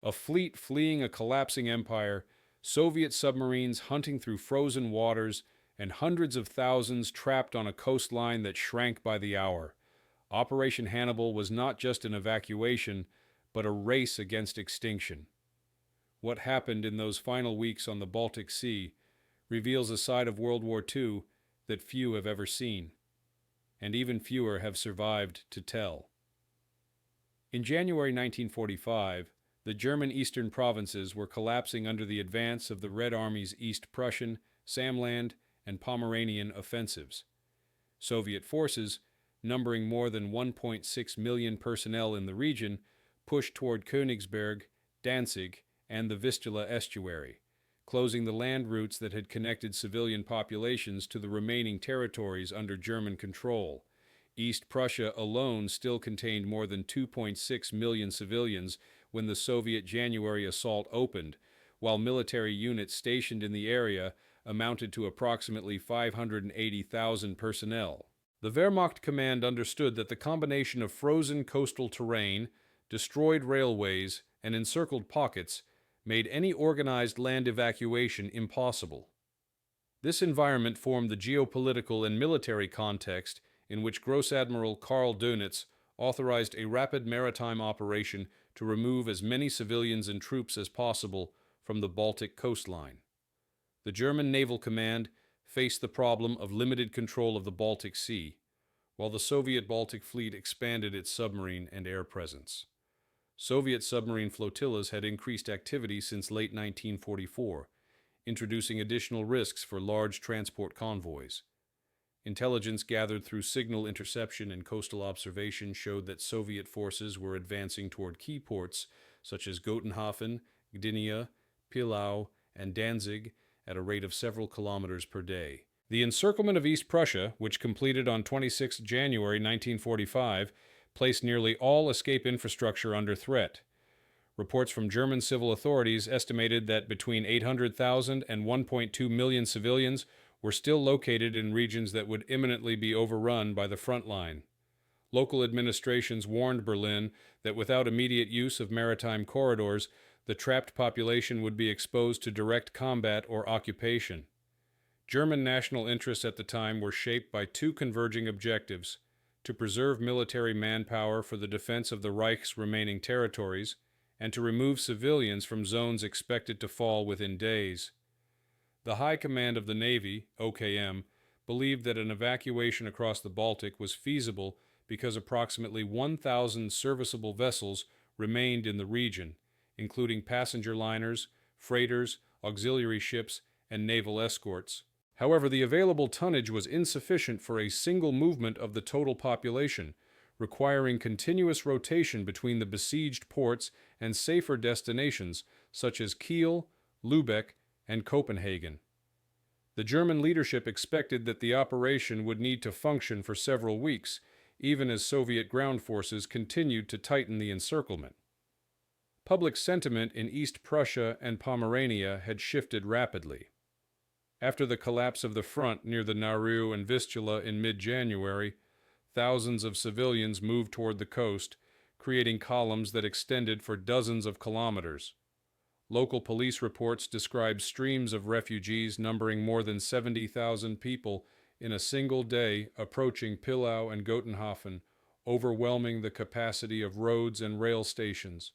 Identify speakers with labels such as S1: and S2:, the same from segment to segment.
S1: A fleet fleeing a collapsing empire, Soviet submarines hunting through frozen waters, and hundreds of thousands trapped on a coastline that shrank by the hour. Operation Hannibal was not just an evacuation, but a race against extinction. What happened in those final weeks on the Baltic Sea reveals a side of World War II that few have ever seen, and even fewer have survived to tell. In January 1945, the German eastern provinces were collapsing under the advance of the Red Army's East Prussian, Samland, and Pomeranian offensives. Soviet forces, numbering more than 1.6 million personnel in the region, pushed toward Königsberg, Danzig, and the Vistula estuary, closing the land routes that had connected civilian populations to the remaining territories under German control. East Prussia alone still contained more than 2.6 million civilians when the Soviet January assault opened, while military units stationed in the area amounted to approximately 580,000 personnel. The Wehrmacht command understood that the combination of frozen coastal terrain, destroyed railways, and encircled pockets made any organized land evacuation impossible. This environment formed the geopolitical and military context in which Gross Admiral Karl Dönitz authorized a rapid maritime operation to remove as many civilians and troops as possible from the Baltic coastline. The German Naval Command faced the problem of limited control of the Baltic Sea, while the Soviet Baltic Fleet expanded its submarine and air presence. Soviet submarine flotillas had increased activity since late 1944, introducing additional risks for large transport convoys. Intelligence gathered through signal interception and coastal observation showed that Soviet forces were advancing toward key ports such as Gotenhafen, Gdynia, Pillau, and Danzig at a rate of several kilometers per day. The encirclement of East Prussia, which completed on 26 January 1945, placed nearly all escape infrastructure under threat. Reports from German civil authorities estimated that between 800,000 and 1.2 million civilians were still located in regions that would imminently be overrun by the front line. Local administrations warned Berlin that without immediate use of maritime corridors, the trapped population would be exposed to direct combat or occupation. German national interests at the time were shaped by two converging objectives: to preserve military manpower for the defense of the Reich's remaining territories, and to remove civilians from zones expected to fall within days. The High Command of the Navy, OKM, believed that an evacuation across the Baltic was feasible because approximately 1,000 serviceable vessels remained in the region, including passenger liners, freighters, auxiliary ships, and naval escorts. However, the available tonnage was insufficient for a single movement of the total population, requiring continuous rotation between the besieged ports and safer destinations such as Kiel, Lübeck, and Copenhagen. The German leadership expected that the operation would need to function for several weeks, even as Soviet ground forces continued to tighten the encirclement. Public sentiment in East Prussia and Pomerania had shifted rapidly. After the collapse of the front near the Nauru and Vistula in mid-January, thousands of civilians moved toward the coast, creating columns that extended for dozens of kilometers. Local police reports describe streams of refugees numbering more than 70,000 people in a single day approaching Pillau and Gotenhafen, overwhelming the capacity of roads and rail stations.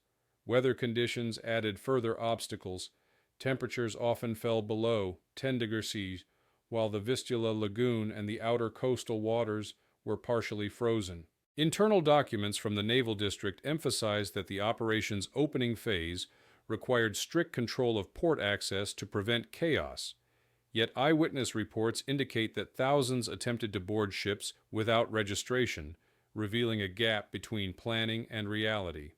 S1: Weather conditions added further obstacles. Temperatures often fell below 10 degrees Celsius, while the Vistula Lagoon and the outer coastal waters were partially frozen. Internal documents from the Naval District emphasized that the operation's opening phase required strict control of port access to prevent chaos. Yet eyewitness reports indicate that thousands attempted to board ships without registration, revealing a gap between planning and reality.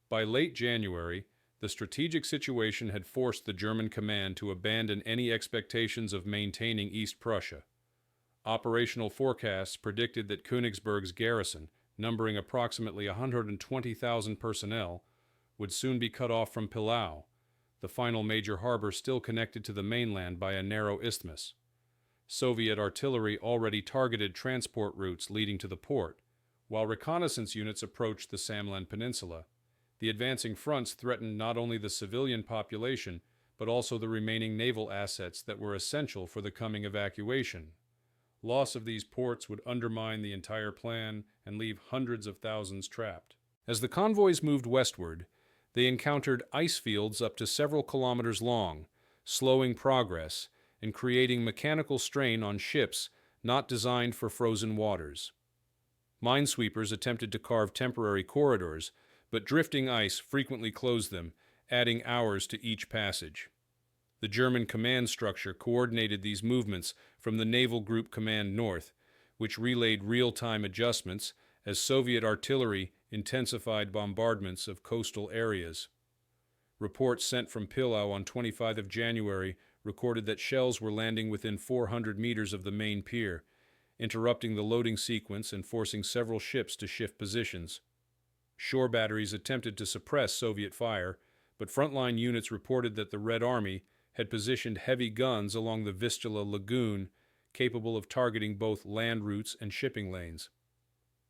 S1: By late January, the strategic situation had forced the German command to abandon any expectations of maintaining East Prussia. Operational forecasts predicted that Königsberg's garrison, numbering approximately 120,000 personnel, would soon be cut off from Pillau, the final major harbor still connected to the mainland by a narrow isthmus. Soviet artillery already targeted transport routes leading to the port, while reconnaissance units approached the Samland Peninsula. The advancing fronts threatened not only the civilian population, but also the remaining naval assets that were essential for the coming evacuation. Loss of these ports would undermine the entire plan and leave hundreds of thousands trapped. As the convoys moved westward, they encountered ice fields up to several kilometers long, slowing progress and creating mechanical strain on ships not designed for frozen waters. Minesweepers attempted to carve temporary corridors, but drifting ice frequently closed them, adding hours to each passage. The German command structure coordinated these movements from the Naval Group Command North, which relayed real-time adjustments as Soviet artillery intensified bombardments of coastal areas. Reports sent from Pillau on 25 of January recorded that shells were landing within 400 meters of the main pier, interrupting the loading sequence and forcing several ships to shift positions. Shore batteries attempted to suppress Soviet fire, but frontline units reported that the Red Army had positioned heavy guns along the Vistula Lagoon, capable of targeting both land routes and shipping lanes.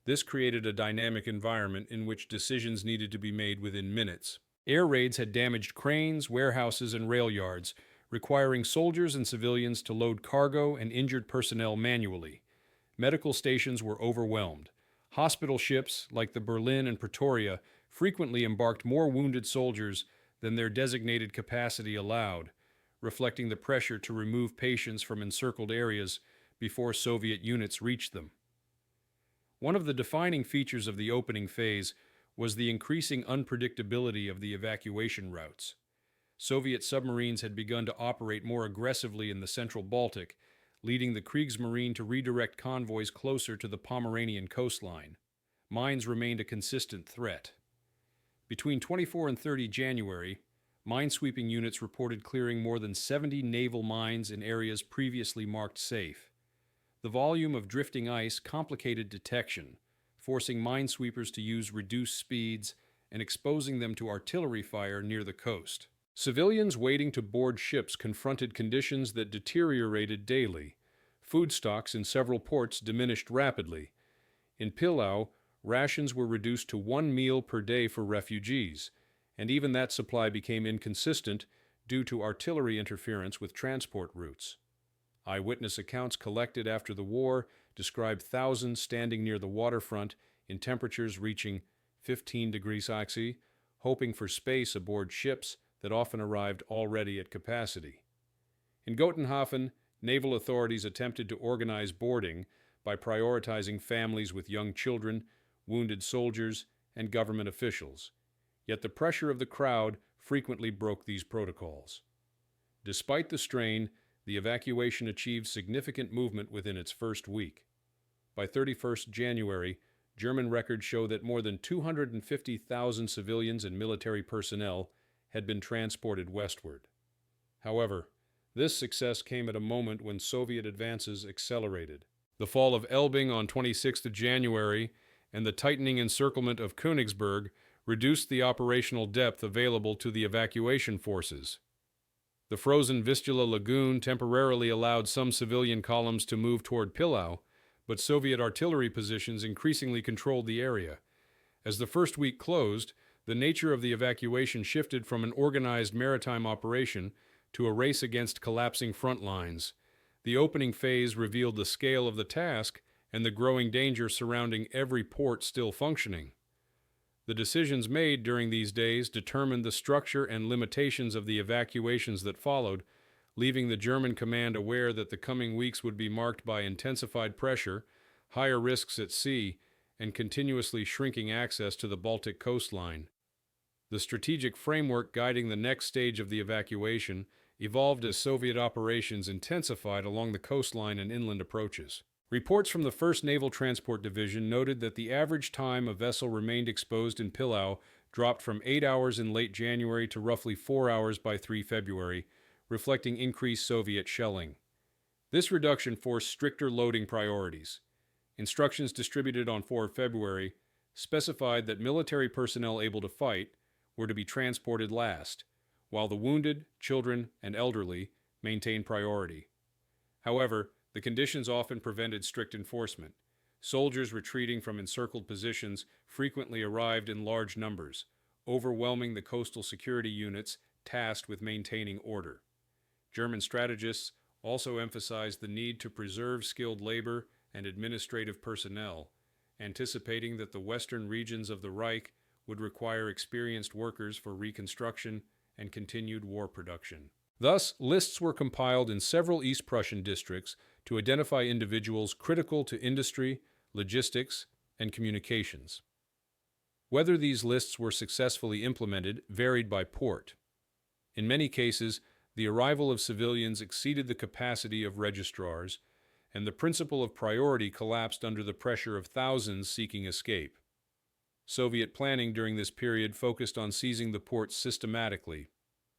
S1: This created a dynamic environment in which decisions needed to be made within minutes. Air raids had damaged cranes, warehouses, and rail yards, requiring soldiers and civilians to load cargo and injured personnel manually. Medical stations were overwhelmed. Hospital ships, like the Berlin and Pretoria, frequently embarked more wounded soldiers than their designated capacity allowed, reflecting the pressure to remove patients from encircled areas before Soviet units reached them. One of the defining features of the opening phase was the increasing unpredictability of the evacuation routes. Soviet submarines had begun to operate more aggressively in the central Baltic, leading the Kriegsmarine to redirect convoys closer to the Pomeranian coastline. Mines remained a consistent threat. Between 24 and 30 January, minesweeping units reported clearing more than 70 naval mines in areas previously marked safe. The volume of drifting ice complicated detection, forcing minesweepers to use reduced speeds and exposing them to artillery fire near the coast. Civilians waiting to board ships confronted conditions that deteriorated daily. Food stocks in several ports diminished rapidly. In Pillau, rations were reduced to 1 meal per day for refugees, and even that supply became inconsistent due to artillery interference with transport routes. Eyewitness accounts collected after the war described thousands standing near the waterfront in temperatures reaching 15 degrees Celsius, hoping for space aboard ships that often arrived already at capacity. In Gotenhafen, naval authorities attempted to organize boarding by prioritizing families with young children, wounded soldiers, and government officials. Yet the pressure of the crowd frequently broke these protocols. Despite the strain, the evacuation achieved significant movement within its first week. By 31st January, German records show that more than 250,000 civilians and military personnel had been transported westward. However, this success came at a moment when Soviet advances accelerated. The fall of Elbing on 26th January and the tightening encirclement of Königsberg reduced the operational depth available to the evacuation forces. The frozen Vistula Lagoon temporarily allowed some civilian columns to move toward Pillau, but Soviet artillery positions increasingly controlled the area. As the first week closed, the nature of the evacuation shifted from an organized maritime operation to a race against collapsing front lines. The opening phase revealed the scale of the task and the growing danger surrounding every port still functioning. The decisions made during these days determined the structure and limitations of the evacuations that followed, leaving the German command aware that the coming weeks would be marked by intensified pressure, higher risks at sea, and continuously shrinking access to the Baltic coastline. The strategic framework guiding the next stage of the evacuation evolved as Soviet operations intensified along the coastline and inland approaches. Reports from the 1st Naval Transport Division noted that the average time a vessel remained exposed in Pillau dropped from 8 hours in late January to roughly 4 hours by 3 February, reflecting increased Soviet shelling. This reduction forced stricter loading priorities. Instructions distributed on 4 February specified that military personnel able to fight were to be transported last, while the wounded, children, and elderly maintained priority. However, the conditions often prevented strict enforcement. Soldiers retreating from encircled positions frequently arrived in large numbers, overwhelming the coastal security units tasked with maintaining order. German strategists also emphasized the need to preserve skilled labor and administrative personnel, anticipating that the western regions of the Reich would require experienced workers for reconstruction and continued war production. Thus, lists were compiled in several East Prussian districts to identify individuals critical to industry, logistics, and communications. Whether these lists were successfully implemented varied by port. In many cases, the arrival of civilians exceeded the capacity of registrars, and the principle of priority collapsed under the pressure of thousands seeking escape. Soviet planning during this period focused on seizing the ports systematically.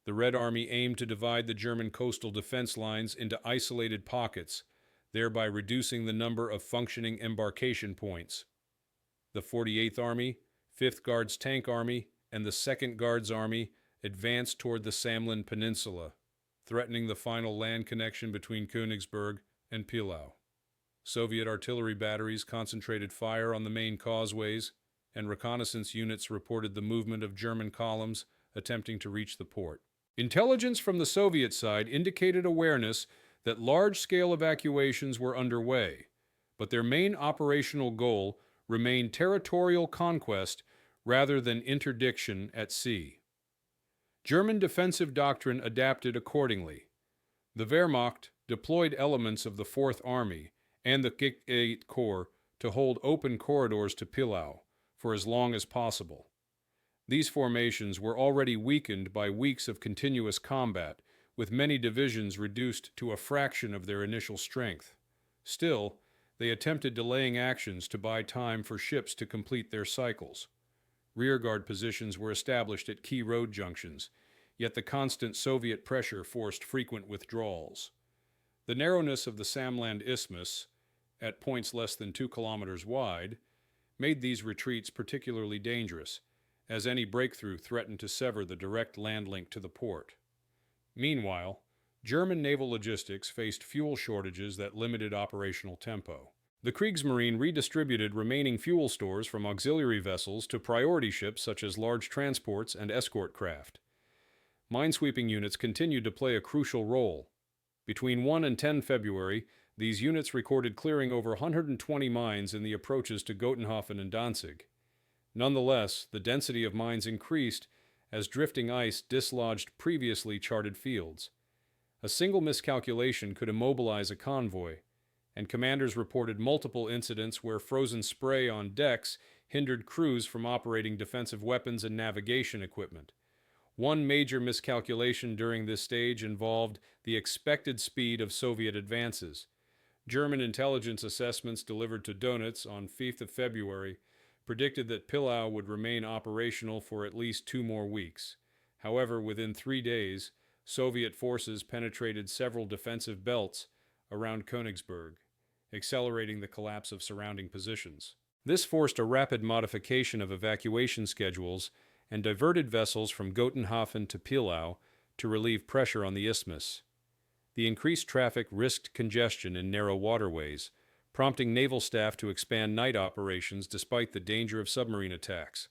S1: The Red Army aimed to divide the German coastal defense lines into isolated pockets, thereby reducing the number of functioning embarkation points. The 48th Army, 5th Guards Tank Army, and the 2nd Guards Army advanced toward the Samlin Peninsula, threatening the final land connection between Königsberg and Pillau. Soviet artillery batteries concentrated fire on the main causeways, and reconnaissance units reported the movement of German columns attempting to reach the port. Intelligence from the Soviet side indicated awareness that large-scale evacuations were underway, but their main operational goal remained territorial conquest rather than interdiction at sea. German defensive doctrine adapted accordingly. The Wehrmacht deployed elements of the 4th Army and the 8th Corps to hold open corridors to Pillau for as long as possible. These formations were already weakened by weeks of continuous combat, with many divisions reduced to a fraction of their initial strength. Still, they attempted delaying actions to buy time for ships to complete their cycles. Rearguard positions were established at key road junctions, yet the constant Soviet pressure forced frequent withdrawals. The narrowness of the Samland Isthmus, at points less than 2 kilometers wide, made these retreats particularly dangerous, as any breakthrough threatened to sever the direct land link to the port. Meanwhile, German naval logistics faced fuel shortages that limited operational tempo. The Kriegsmarine redistributed remaining fuel stores from auxiliary vessels to priority ships such as large transports and escort craft. Minesweeping units continued to play a crucial role. Between 1 and 10 February, these units recorded clearing over 120 mines in the approaches to Gotenhofen and Danzig. Nonetheless, the density of mines increased as drifting ice dislodged previously charted fields. A single miscalculation could immobilize a convoy, and commanders reported multiple incidents where frozen spray on decks hindered crews from operating defensive weapons and navigation equipment. One major miscalculation during this stage involved the expected speed of Soviet advances. German intelligence assessments delivered to Donitz on 5th of February predicted that Pillau would remain operational for at least 2 more weeks. However, within 3 days, Soviet forces penetrated several defensive belts around Königsberg, accelerating the collapse of surrounding positions. This forced a rapid modification of evacuation schedules and diverted vessels from Gotenhofen to Pillau to relieve pressure on the isthmus. The increased traffic risked congestion in narrow waterways, prompting naval staff to expand night operations despite the danger of submarine attacks.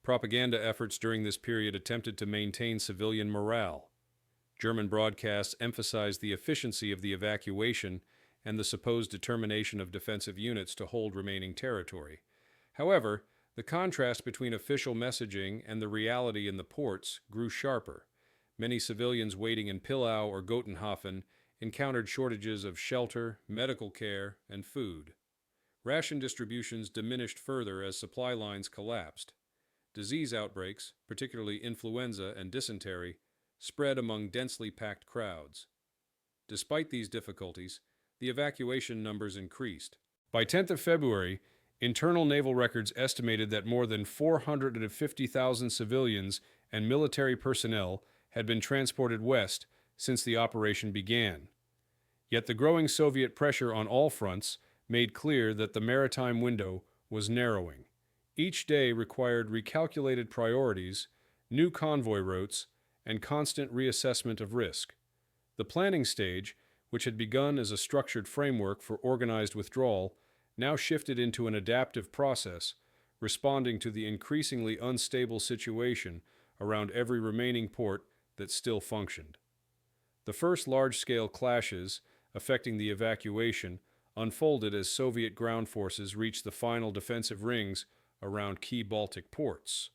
S1: Propaganda efforts during this period attempted to maintain civilian morale. German broadcasts emphasized the efficiency of the evacuation and the supposed determination of defensive units to hold remaining territory. However, the contrast between official messaging and the reality in the ports grew sharper. Many civilians waiting in Pillau or Gotenhofen encountered shortages of shelter, medical care, and food. Ration distributions diminished further as supply lines collapsed. Disease outbreaks, particularly influenza and dysentery, spread among densely packed crowds. Despite these difficulties, the evacuation numbers increased. By 10th of February, internal naval records estimated that more than 450,000 civilians and military personnel had been transported west since the operation began. Yet the growing Soviet pressure on all fronts made clear that the maritime window was narrowing. Each day required recalculated priorities, new convoy routes, and constant reassessment of risk. The planning stage, which had begun as a structured framework for organized withdrawal, now shifted into an adaptive process, responding to the increasingly unstable situation around every remaining port that still functioned. The first large-scale clashes, affecting the evacuation, unfolded as Soviet ground forces reached the final defensive rings around key Baltic ports.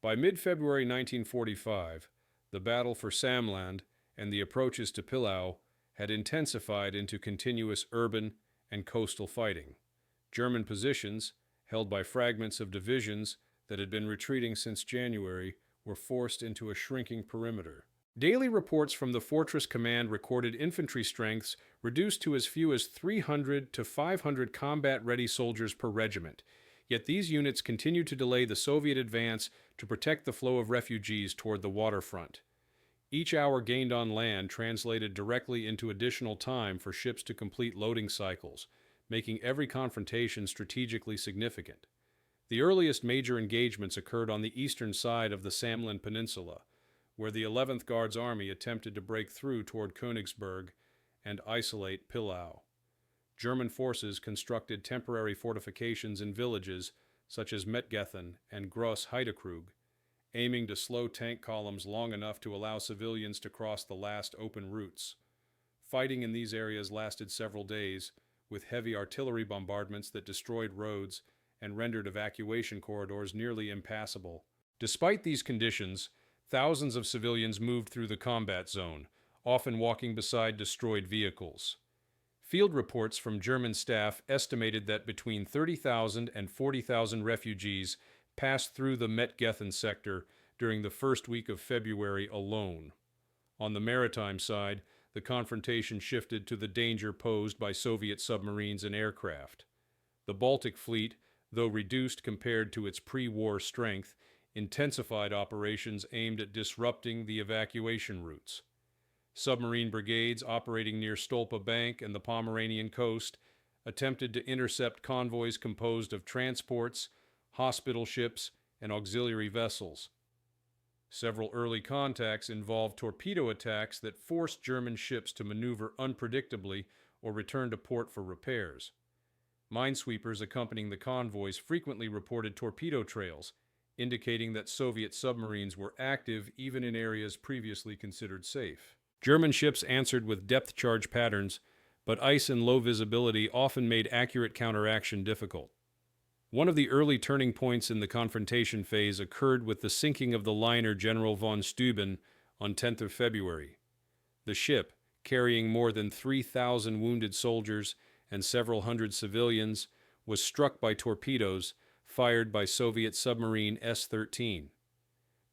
S1: By mid-February 1945, the battle for Samland and the approaches to Pillau had intensified into continuous urban and coastal fighting. German positions, held by fragments of divisions that had been retreating since January, were forced into a shrinking perimeter. Daily reports from the Fortress Command recorded infantry strengths reduced to as few as 300 to 500 combat-ready soldiers per regiment, yet these units continued to delay the Soviet advance to protect the flow of refugees toward the waterfront. Each hour gained on land translated directly into additional time for ships to complete loading cycles, making every confrontation strategically significant. The earliest major engagements occurred on the eastern side of the Samland Peninsula, where the 11th Guards Army attempted to break through toward Königsberg and isolate Pillau. German forces constructed temporary fortifications in villages such as Metgethen and Gross Heidekrug, aiming to slow tank columns long enough to allow civilians to cross the last open routes. Fighting in these areas lasted several days, with heavy artillery bombardments that destroyed roads and rendered evacuation corridors nearly impassable. Despite these conditions, thousands of civilians moved through the combat zone, often walking beside destroyed vehicles. Field reports from German staff estimated that between 30,000 and 40,000 refugees passed through the Metgethen sector during the first week of February alone. On the maritime side, the confrontation shifted to the danger posed by Soviet submarines and aircraft. The Baltic fleet, though reduced compared to its pre-war strength, intensified operations aimed at disrupting the evacuation routes. Submarine brigades operating near Stolpa Bank and the Pomeranian coast attempted to intercept convoys composed of transports, hospital ships, and auxiliary vessels. Several early contacts involved torpedo attacks that forced German ships to maneuver unpredictably or return to port for repairs. Minesweepers accompanying the convoys frequently reported torpedo trails, indicating that Soviet submarines were active even in areas previously considered safe. German ships answered with depth charge patterns, but ice and low visibility often made accurate counteraction difficult. One of the early turning points in the confrontation phase occurred with the sinking of the liner General von Steuben on 10th of February. The ship, carrying more than 3,000 wounded soldiers and several hundred civilians, was struck by torpedoes fired by Soviet submarine S-13.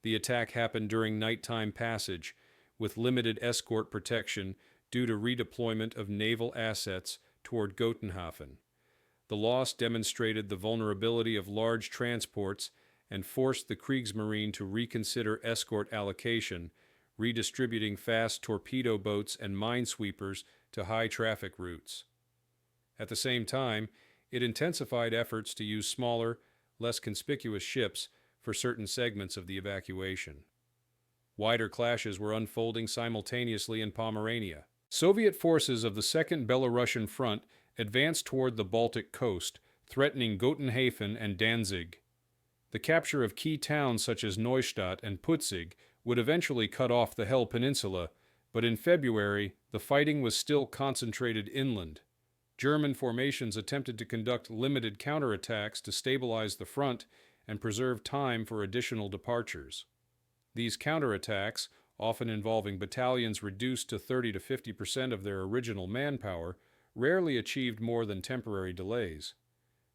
S1: The attack happened during nighttime passage, with limited escort protection due to redeployment of naval assets toward Gotenhafen. The loss demonstrated the vulnerability of large transports and forced the Kriegsmarine to reconsider escort allocation, redistributing fast torpedo boats and minesweepers to high-traffic routes. At the same time, it intensified efforts to use smaller, less conspicuous ships for certain segments of the evacuation. Wider clashes were unfolding simultaneously in Pomerania. Soviet forces of the Second Belarusian Front advanced toward the Baltic coast, threatening Gotenhafen and Danzig. The capture of key towns such as Neustadt and Putzig would eventually cut off the Hel Peninsula, but in February, the fighting was still concentrated inland. German formations attempted to conduct limited counterattacks to stabilize the front and preserve time for additional departures. These counterattacks, often involving battalions reduced to 30 to 50% of their original manpower, rarely achieved more than temporary delays.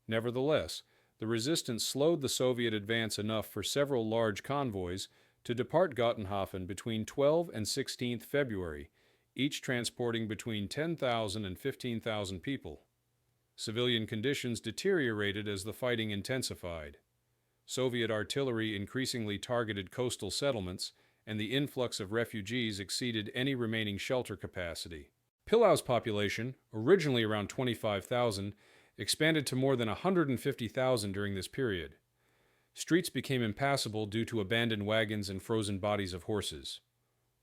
S1: Nevertheless, the resistance slowed the Soviet advance enough for several large convoys to depart Gotenhafen between 12 and 16 February, each transporting between 10,000 and 15,000 people. Civilian conditions deteriorated as the fighting intensified. Soviet artillery increasingly targeted coastal settlements, and the influx of refugees exceeded any remaining shelter capacity. Pillau's population, originally around 25,000, expanded to more than 150,000 during this period. Streets became impassable due to abandoned wagons and frozen bodies of horses.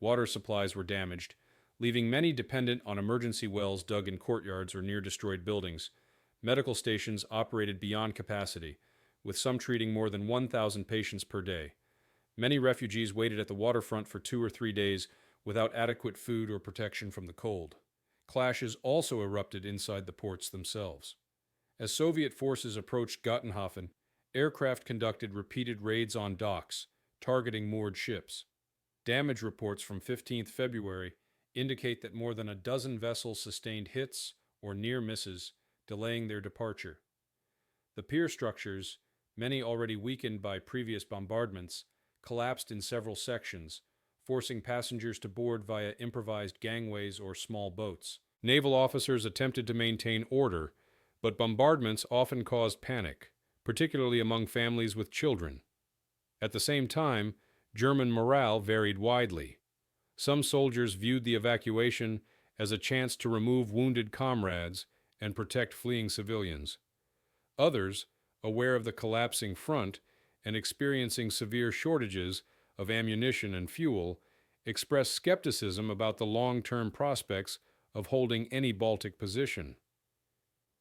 S1: Water supplies were damaged, leaving many dependent on emergency wells dug in courtyards or near destroyed buildings. Medical stations operated beyond capacity, with some treating more than 1,000 patients per day. Many refugees waited at the waterfront for 2 or 3 days without adequate food or protection from the cold. Clashes also erupted inside the ports themselves. As Soviet forces approached Gottenhafen, aircraft conducted repeated raids on docks, targeting moored ships. Damage reports from 15th February indicate that more than a dozen vessels sustained hits or near misses, delaying their departure. The pier structures, many already weakened by previous bombardments, collapsed in several sections, forcing passengers to board via improvised gangways or small boats. Naval officers attempted to maintain order, but bombardments often caused panic, particularly among families with children. At the same time, German morale varied widely. Some soldiers viewed the evacuation as a chance to remove wounded comrades and protect fleeing civilians. Others, aware of the collapsing front and experiencing severe shortages of ammunition and fuel, expressed skepticism about the long-term prospects of holding any Baltic position.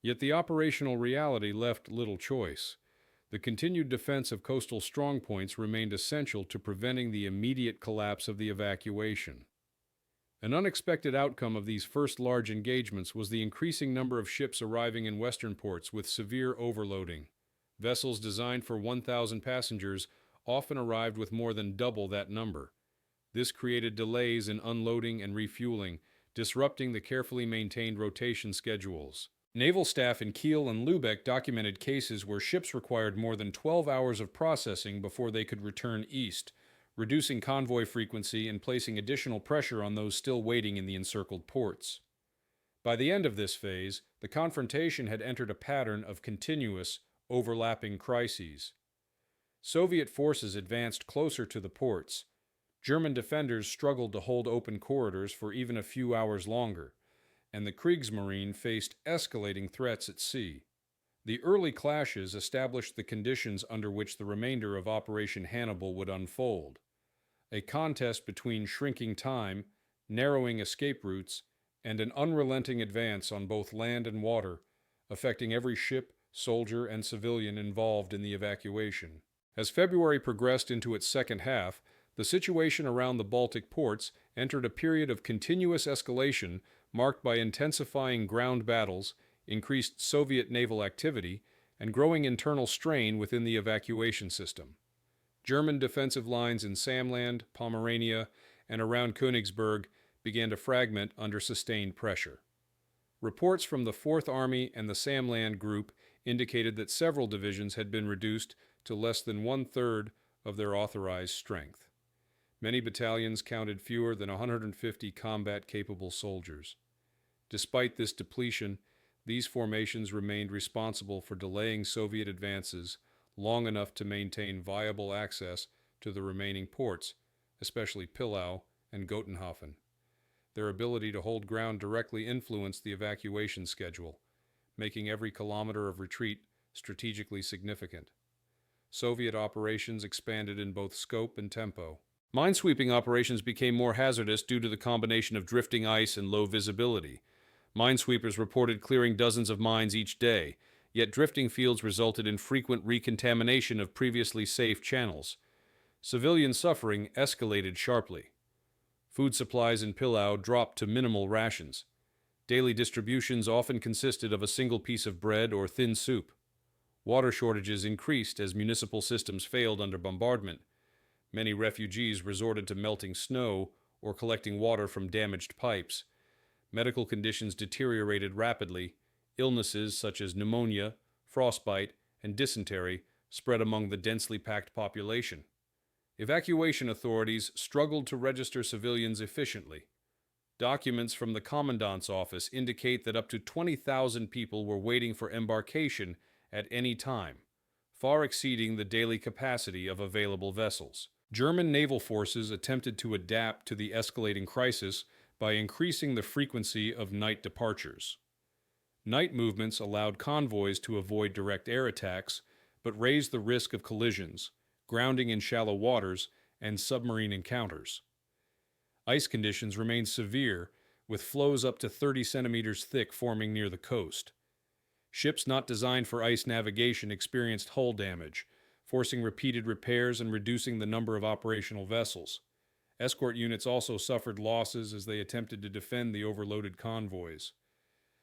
S1: Yet the operational reality left little choice. The continued defense of coastal strongpoints remained essential to preventing the immediate collapse of the evacuation. An unexpected outcome of these first large engagements was the increasing number of ships arriving in western ports with severe overloading. Vessels designed for 1,000 passengers often arrived with more than double that number. This created delays in unloading and refueling, disrupting the carefully maintained rotation schedules. Naval staff in Kiel and Lübeck documented cases where ships required more than 12 hours of processing before they could return east, reducing convoy frequency and placing additional pressure on those still waiting in the encircled ports. By the end of this phase, the confrontation had entered a pattern of continuous, overlapping crises. Soviet forces advanced closer to the ports. German defenders struggled to hold open corridors for even a few hours longer, and the Kriegsmarine faced escalating threats at sea. The early clashes established the conditions under which the remainder of Operation Hannibal would unfold. A contest between shrinking time, narrowing escape routes, and an unrelenting advance on both land and water, affecting every ship, soldier, and civilian involved in the evacuation. As February progressed into its second half, the situation around the Baltic ports entered a period of continuous escalation marked by intensifying ground battles, increased Soviet naval activity, and growing internal strain within the evacuation system. German defensive lines in Samland, Pomerania, and around Königsberg began to fragment under sustained pressure. Reports from the Fourth Army and the Samland Group indicated that several divisions had been reduced to less than one-third of their authorized strength. Many battalions counted fewer than 150 combat-capable soldiers. Despite this depletion, these formations remained responsible for delaying Soviet advances long enough to maintain viable access to the remaining ports, especially Pillau and Gottenhafen. Their ability to hold ground directly influenced the evacuation schedule, making every kilometer of retreat strategically significant. Soviet operations expanded in both scope and tempo. Minesweeping operations became more hazardous due to the combination of drifting ice and low visibility. Minesweepers reported clearing dozens of mines each day, yet drifting fields resulted in frequent recontamination of previously safe channels. Civilian suffering escalated sharply. Food supplies in Pillau dropped to minimal rations. Daily distributions often consisted of a single piece of bread or thin soup. Water shortages increased as municipal systems failed under bombardment. Many refugees resorted to melting snow or collecting water from damaged pipes. Medical conditions deteriorated rapidly. Illnesses such as pneumonia, frostbite, and dysentery spread among the densely packed population. Evacuation authorities struggled to register civilians efficiently. Documents from the Commandant's office indicate that up to 20,000 people were waiting for embarkation at any time, far exceeding the daily capacity of available vessels. German naval forces attempted to adapt to the escalating crisis by increasing the frequency of night departures. Night movements allowed convoys to avoid direct air attacks, but raised the risk of collisions, grounding in shallow waters, and submarine encounters. Ice conditions remained severe, with floes up to 30 centimeters thick forming near the coast. Ships not designed for ice navigation experienced hull damage, forcing repeated repairs and reducing the number of operational vessels. Escort units also suffered losses as they attempted to defend the overloaded convoys.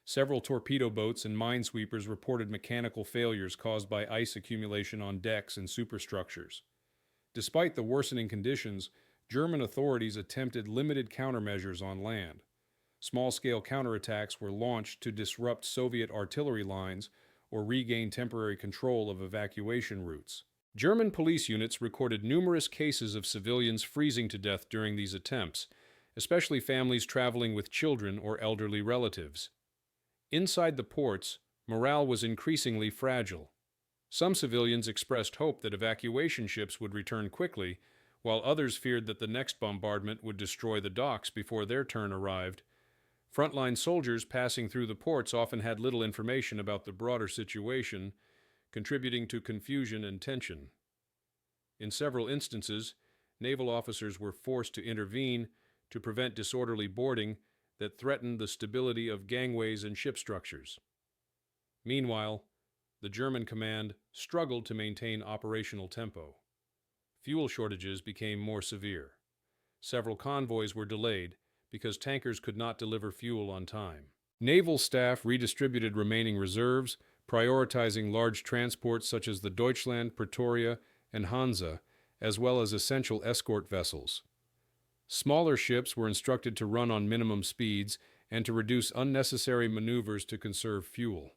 S1: Several torpedo boats and minesweepers reported mechanical failures caused by ice accumulation on decks and superstructures. Despite the worsening conditions, German authorities attempted limited countermeasures on land. Small-scale counterattacks were launched to disrupt Soviet artillery lines or regain temporary control of evacuation routes. German police units recorded numerous cases of civilians freezing to death during these attempts, especially families traveling with children or elderly relatives. Inside the ports, morale was increasingly fragile. Some civilians expressed hope that evacuation ships would return quickly, while others feared that the next bombardment would destroy the docks before their turn arrived. Frontline soldiers passing through the ports often had little information about the broader situation, contributing to confusion and tension. In several instances, naval officers were forced to intervene to prevent disorderly boarding that threatened the stability of gangways and ship structures. Meanwhile, the German command struggled to maintain operational tempo. Fuel shortages became more severe. Several convoys were delayed because tankers could not deliver fuel on time. Naval staff redistributed remaining reserves, prioritizing large transports such as the Deutschland, Pretoria, and Hansa, as well as essential escort vessels. Smaller ships were instructed to run on minimum speeds and to reduce unnecessary maneuvers to conserve fuel.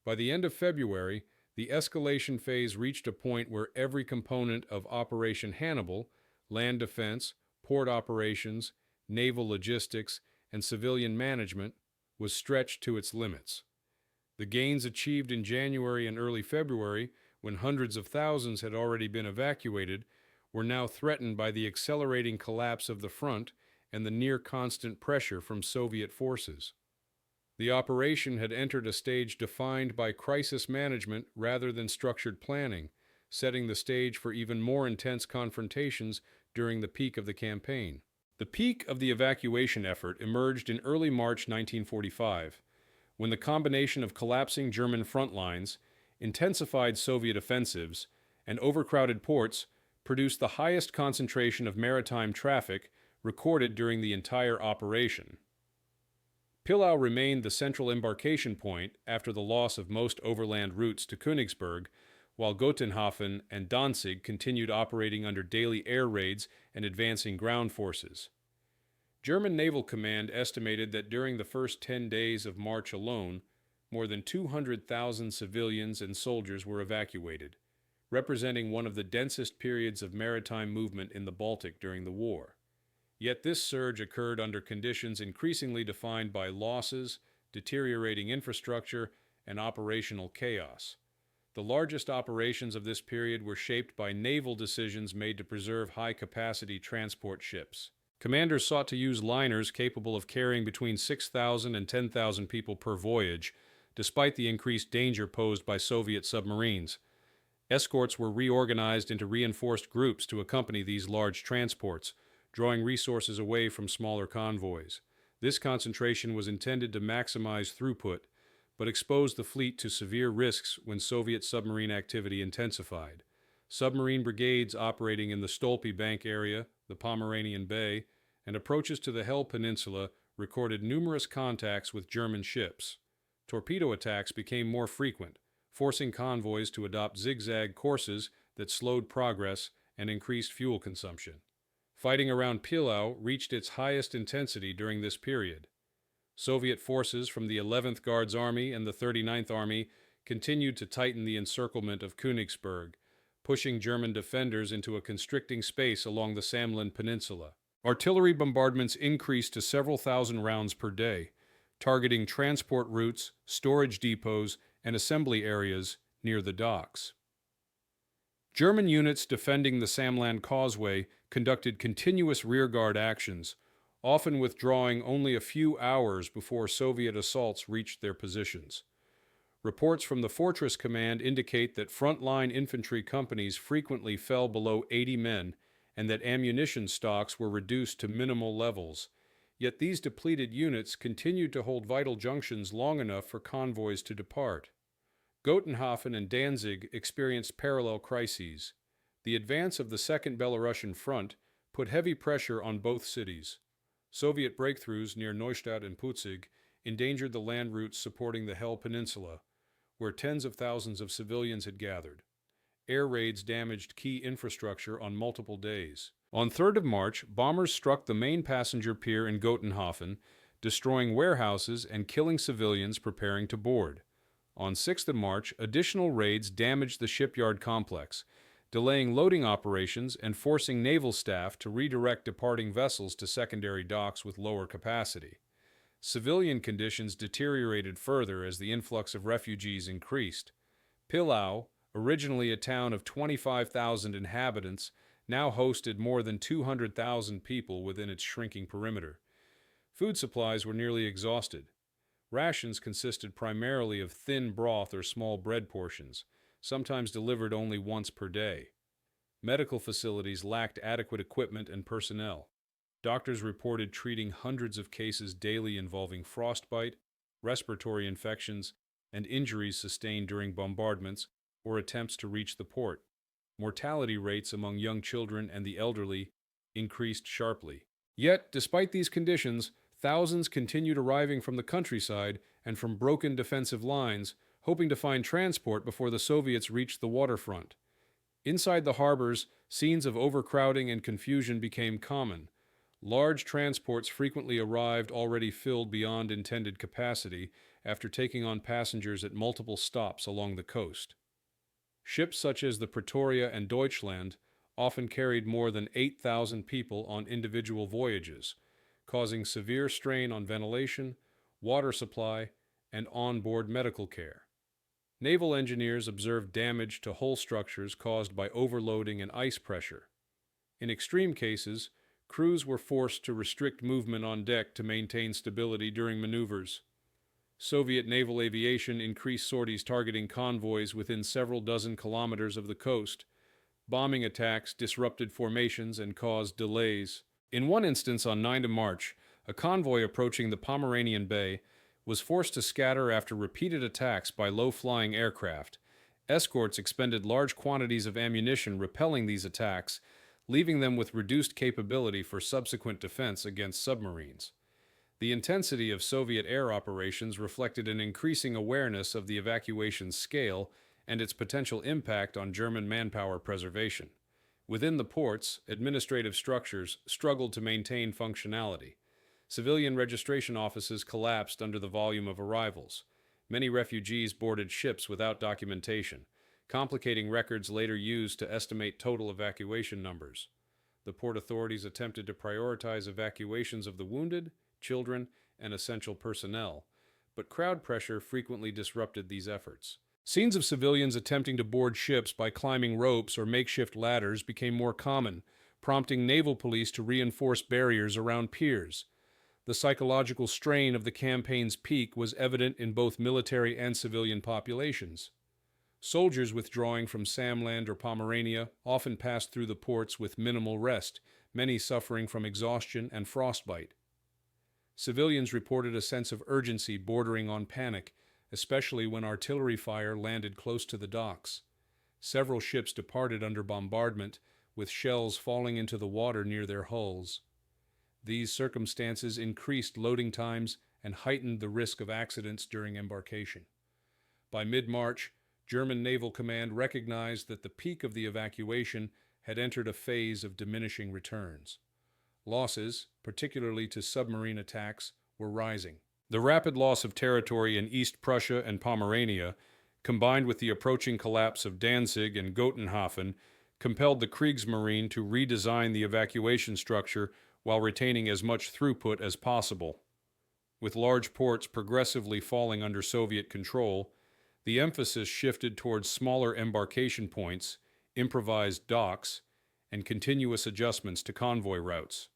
S1: By the end of February, the escalation phase reached a point where every component of Operation Hannibal, land defense, port operations, naval logistics, and civilian management, was stretched to its limits. The gains achieved in January and early February, when hundreds of thousands had already been evacuated, were now threatened by the accelerating collapse of the front and the near-constant pressure from Soviet forces. The operation had entered a stage defined by crisis management rather than structured planning, setting the stage for even more intense confrontations during the peak of the campaign. The peak of the evacuation effort emerged in early March 1945, when the combination of collapsing German front lines, intensified Soviet offensives, and overcrowded ports produced the highest concentration of maritime traffic recorded during the entire operation. Pillau remained the central embarkation point after the loss of most overland routes to Königsberg, while Gotenhafen and Danzig continued operating under daily air raids and advancing ground forces. German Naval Command estimated that during the first 10 days of March alone, more than 200,000 civilians and soldiers were evacuated, representing one of the densest periods of maritime movement in the Baltic during the war. Yet this surge occurred under conditions increasingly defined by losses, deteriorating infrastructure, and operational chaos. The largest operations of this period were shaped by naval decisions made to preserve high-capacity transport ships. Commanders sought to use liners capable of carrying between 6,000 and 10,000 people per voyage, despite the increased danger posed by Soviet submarines. Escorts were reorganized into reinforced groups to accompany these large transports, drawing resources away from smaller convoys. This concentration was intended to maximize throughput, but exposed the fleet to severe risks when Soviet submarine activity intensified. Submarine brigades operating in the Stolpe Bank area, the Pomeranian Bay, and approaches to the Hel Peninsula recorded numerous contacts with German ships. Torpedo attacks became more frequent, forcing convoys to adopt zigzag courses that slowed progress and increased fuel consumption. Fighting around Pillau reached its highest intensity during this period. Soviet forces from the 11th Guards Army and the 39th Army continued to tighten the encirclement of Königsberg, pushing German defenders into a constricting space along the Samland Peninsula. Artillery bombardments increased to several thousand rounds per day, targeting transport routes, storage depots, and assembly areas near the docks. German units defending the Samland Causeway conducted continuous rearguard actions, often withdrawing only a few hours before Soviet assaults reached their positions. Reports from the Fortress Command indicate that frontline infantry companies frequently fell below 80 men and that ammunition stocks were reduced to minimal levels, Yet these depleted units continued to hold vital junctions long enough for convoys to depart. Gotenhofen and Danzig experienced parallel crises. The advance of the Second Belarusian Front put heavy pressure on both cities. Soviet breakthroughs near Neustadt and Putzig endangered the land routes supporting the Hel Peninsula, where tens of thousands of civilians had gathered. Air raids damaged key infrastructure on multiple days. On 3rd of March, bombers struck the main passenger pier in Gotenhofen, destroying warehouses and killing civilians preparing to board. On 6th of March, additional raids damaged the shipyard complex, delaying loading operations and forcing naval staff to redirect departing vessels to secondary docks with lower capacity. Civilian conditions deteriorated further as the influx of refugees increased. Pillau, originally a town of 25,000 inhabitants, now hosted more than 200,000 people within its shrinking perimeter. Food supplies were nearly exhausted. Rations consisted primarily of thin broth or small bread portions, sometimes delivered only once per day. Medical facilities lacked adequate equipment and personnel. Doctors reported treating hundreds of cases daily involving frostbite, respiratory infections, and injuries sustained during bombardments or attempts to reach the port. Mortality rates among young children and the elderly increased sharply. Yet, despite these conditions, thousands continued arriving from the countryside and from broken defensive lines, hoping to find transport before the Soviets reached the waterfront. Inside the harbors, scenes of overcrowding and confusion became common. Large transports frequently arrived already filled beyond intended capacity after taking on passengers at multiple stops along the coast. Ships such as the Pretoria and Deutschland often carried more than 8,000 people on individual voyages, causing severe strain on ventilation, water supply, and on-board medical care. Naval engineers observed damage to hull structures caused by overloading and ice pressure. In extreme cases, crews were forced to restrict movement on deck to maintain stability during maneuvers. Soviet naval aviation increased sorties targeting convoys within several dozen kilometers of the coast. Bombing attacks disrupted formations and caused delays. In one instance on 9 March, a convoy approaching the Pomeranian Bay was forced to scatter after repeated attacks by low-flying aircraft. Escorts expended large quantities of ammunition repelling these attacks, leaving them with reduced capability for subsequent defense against submarines. The intensity of Soviet air operations reflected an increasing awareness of the evacuation's scale and its potential impact on German manpower preservation. Within the ports, administrative structures struggled to maintain functionality. Civilian registration offices collapsed under the volume of arrivals. Many refugees boarded ships without documentation, complicating records later used to estimate total evacuation numbers. The port authorities attempted to prioritize evacuations of the wounded, children, and essential personnel, but crowd pressure frequently disrupted these efforts. Scenes of civilians attempting to board ships by climbing ropes or makeshift ladders became more common, prompting naval police to reinforce barriers around piers. The psychological strain of the campaign's peak was evident in both military and civilian populations. Soldiers withdrawing from Samland or Pomerania often passed through the ports with minimal rest, many suffering from exhaustion and frostbite. Civilians reported a sense of urgency bordering on panic, especially when artillery fire landed close to the docks. Several ships departed under bombardment, with shells falling into the water near their hulls. These circumstances increased loading times and heightened the risk of accidents during embarkation. By mid-March, German Naval Command recognized that the peak of the evacuation had entered a phase of diminishing returns. Losses, particularly to submarine attacks, were rising. The rapid loss of territory in East Prussia and Pomerania, combined with the approaching collapse of Danzig and Gotenhofen, compelled the Kriegsmarine to redesign the evacuation structure while retaining as much throughput as possible. With large ports progressively falling under Soviet control, the emphasis shifted towards smaller embarkation points, improvised docks, and continuous adjustments to convoy routes.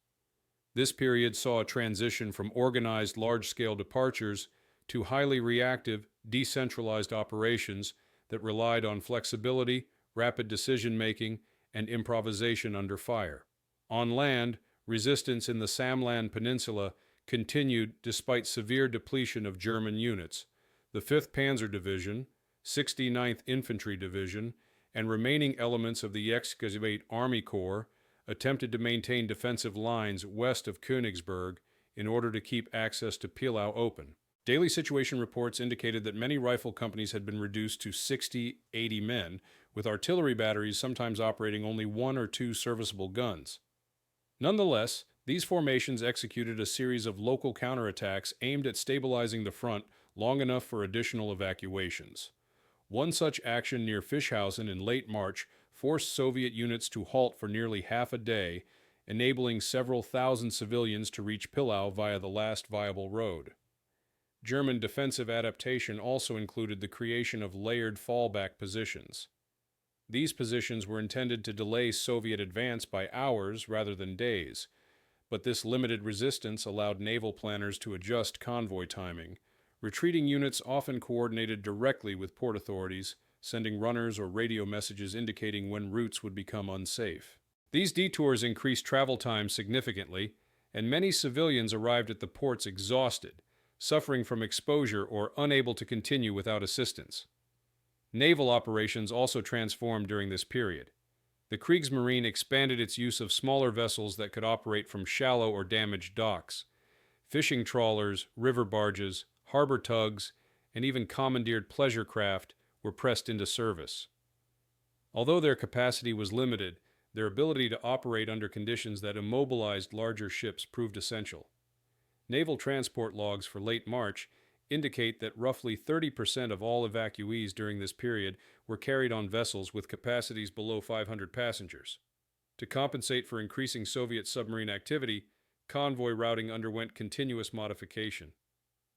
S1: This period saw a transition from organized large-scale departures to highly reactive, decentralized operations that relied on flexibility, rapid decision-making, and improvisation under fire. On land, resistance in the Samland Peninsula continued despite severe depletion of German units. The 5th Panzer Division, 69th Infantry Division, and remaining elements of the Escalating Army Corps attempted to maintain defensive lines west of Königsberg in order to keep access to Pillau open. Daily situation reports indicated that many rifle companies had been reduced to 60-80 men, with artillery batteries sometimes operating only 1 or 2 serviceable guns. Nonetheless, these formations executed a series of local counterattacks aimed at stabilizing the front long enough for additional evacuations. One such action near Fischhausen in late March forced Soviet units to halt for nearly half a day, enabling several thousand civilians to reach Pillau via the last viable road. German defensive adaptation also included the creation of layered fallback positions. These positions were intended to delay Soviet advance by hours rather than days, but this limited resistance allowed naval planners to adjust convoy timing. Retreating units often coordinated directly with port authorities, sending runners or radio messages indicating when routes would become unsafe. These detours increased travel time significantly, and many civilians arrived at the ports exhausted, suffering from exposure or unable to continue without assistance. Naval operations also transformed during this period. The Kriegsmarine expanded its use of smaller vessels that could operate from shallow or damaged docks. Fishing trawlers, river barges, harbor tugs, and even commandeered pleasure craft were pressed into service. Although their capacity was limited, their ability to operate under conditions that immobilized larger ships proved essential. Naval transport logs for late March indicate that roughly 30% of all evacuees during this period were carried on vessels with capacities below 500 passengers. To compensate for increasing Soviet submarine activity, convoy routing underwent continuous modification.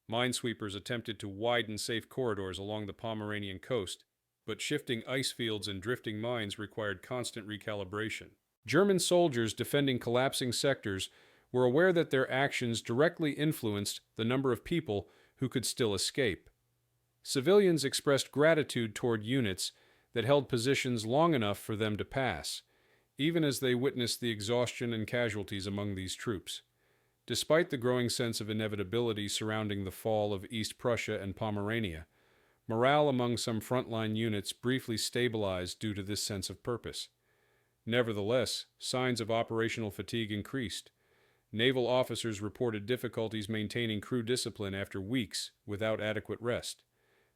S1: Minesweepers attempted to widen safe corridors along the Pomeranian coast, but shifting ice fields and drifting mines required constant recalibration. German soldiers defending collapsing sectors were aware that their actions directly influenced the number of people who could still escape. Civilians expressed gratitude toward units that held positions long enough for them to pass, even as they witnessed the exhaustion and casualties among these troops. Despite the growing sense of inevitability surrounding the fall of East Prussia and Pomerania, morale among some frontline units briefly stabilized due to this sense of purpose. Nevertheless, signs of operational fatigue increased. Naval officers reported difficulties maintaining crew discipline after weeks without adequate rest.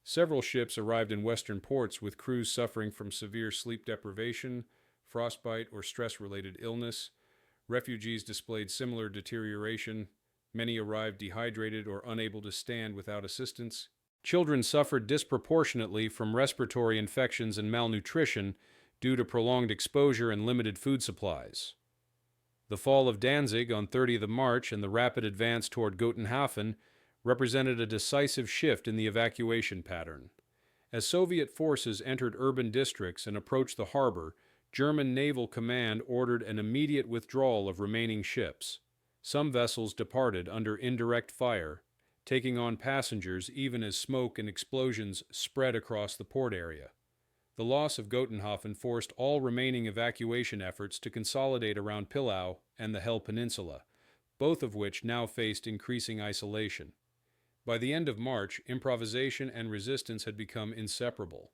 S1: Several ships arrived in western ports with crews suffering from severe sleep deprivation, frostbite, or stress-related illness. Refugees displayed similar deterioration. Many arrived dehydrated or unable to stand without assistance. Children suffered disproportionately from respiratory infections and malnutrition due to prolonged exposure and limited food supplies. The fall of Danzig on 30th of March and the rapid advance toward Gotenhafen represented a decisive shift in the evacuation pattern. As Soviet forces entered urban districts and approached the harbor, German Naval Command ordered an immediate withdrawal of remaining ships. Some vessels departed under indirect fire, taking on passengers even as smoke and explosions spread across the port area. The loss of Gotenhafen forced all remaining evacuation efforts to consolidate around Pillau and the Hel Peninsula, both of which now faced increasing isolation. By the end of March, improvisation and resistance had become inseparable.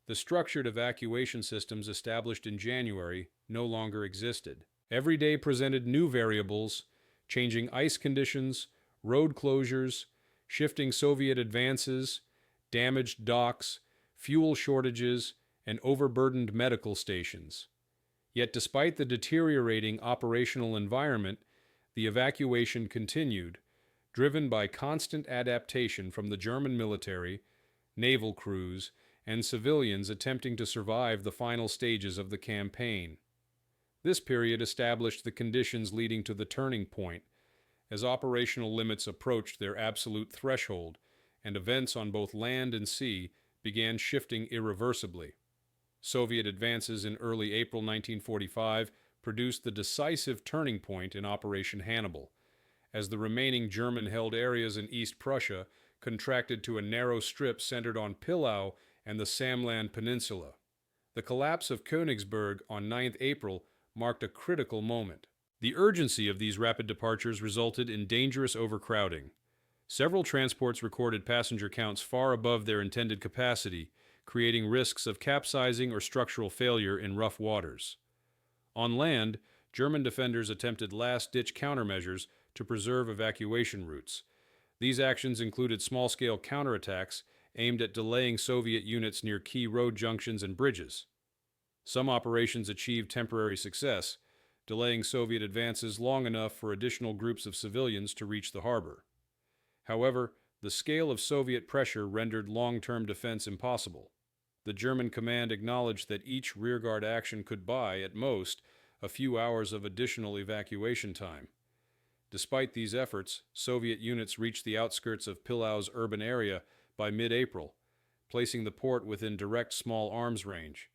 S1: The structured evacuation systems established in January no longer existed. Every day presented new variables, changing ice conditions, road closures, shifting Soviet advances, damaged docks, fuel shortages, and overburdened medical stations. Yet despite the deteriorating operational environment, the evacuation continued, driven by constant adaptation from the German military, naval crews, and civilians attempting to survive the final stages of the campaign. This period established the conditions leading to the turning point, as operational limits approached their absolute threshold, and events on both land and sea began shifting irreversibly. Soviet advances in early April 1945 produced the decisive turning point in Operation Hannibal, as the remaining German-held areas in East Prussia contracted to a narrow strip centered on Pillau and the Samland Peninsula. The collapse of Königsberg on 9 April marked a critical moment. The urgency of these rapid departures resulted in dangerous overcrowding. Several transports recorded passenger counts far above their intended capacity, creating risks of capsizing or structural failure in rough waters. On land, German defenders attempted last-ditch countermeasures to preserve evacuation routes. These actions included small-scale counterattacks aimed at delaying Soviet units near key road junctions and bridges. Some operations achieved temporary success, delaying Soviet advances long enough for additional groups of civilians to reach the harbor. However, the scale of Soviet pressure rendered long-term defense impossible. The German command acknowledged that each rearguard action could buy, at most, a few hours of additional evacuation time. Despite these efforts, Soviet units reached the outskirts of Pilau's urban area by mid-April, placing the port within direct small arms range.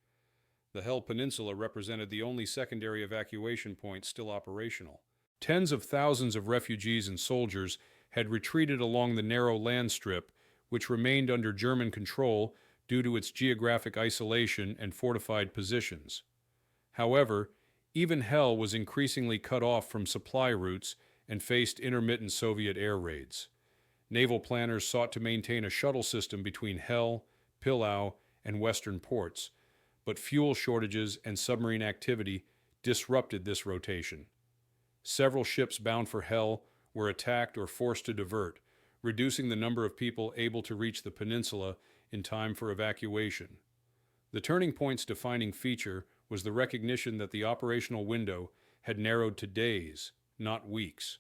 S1: The Hel Peninsula represented the only secondary evacuation point still operational. Tens of thousands of refugees and soldiers had retreated along the narrow land strip, which remained under German control due to its geographic isolation and fortified positions. However, even Hel was increasingly cut off from supply routes and faced intermittent Soviet air raids. Naval planners sought to maintain a shuttle system between Hel, Pilau, and western ports, but fuel shortages and submarine activity disrupted this rotation. Several ships bound for Hel were attacked or forced to divert, reducing the number of people able to reach the peninsula in time for evacuation. The turning point's defining feature was the recognition that the operational window had narrowed to days, not weeks.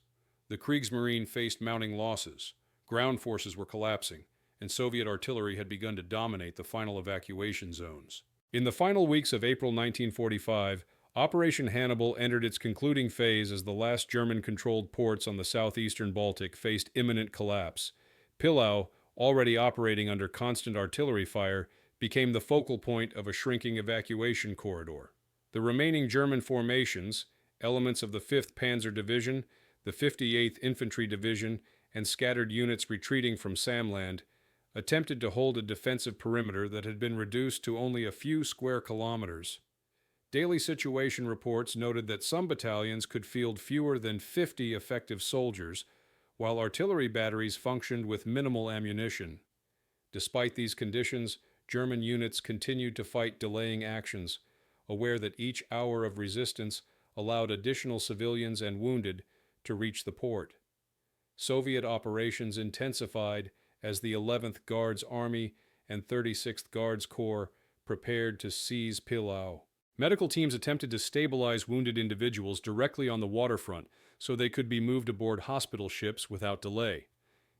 S1: The Kriegsmarine faced mounting losses, ground forces were collapsing, and Soviet artillery had begun to dominate the final evacuation zones. In the final weeks of April 1945, Operation Hannibal entered its concluding phase as the last German-controlled ports on the southeastern Baltic faced imminent collapse. Pilau, already operating under constant artillery fire, became the focal point of a shrinking evacuation corridor. The remaining German formations, elements of the 5th Panzer Division, the 58th Infantry Division, and scattered units retreating from Samland, attempted to hold a defensive perimeter that had been reduced to only a few square kilometers. Daily situation reports noted that some battalions could field fewer than 50 effective soldiers, while artillery batteries functioned with minimal ammunition. Despite these conditions, German units continued to fight delaying actions, aware that each hour of resistance allowed additional civilians and wounded to reach the port. Soviet operations intensified as the 11th Guards Army and 36th Guards Corps prepared to seize Pilau. Medical teams attempted to stabilize wounded individuals directly on the waterfront so they could be moved aboard hospital ships without delay.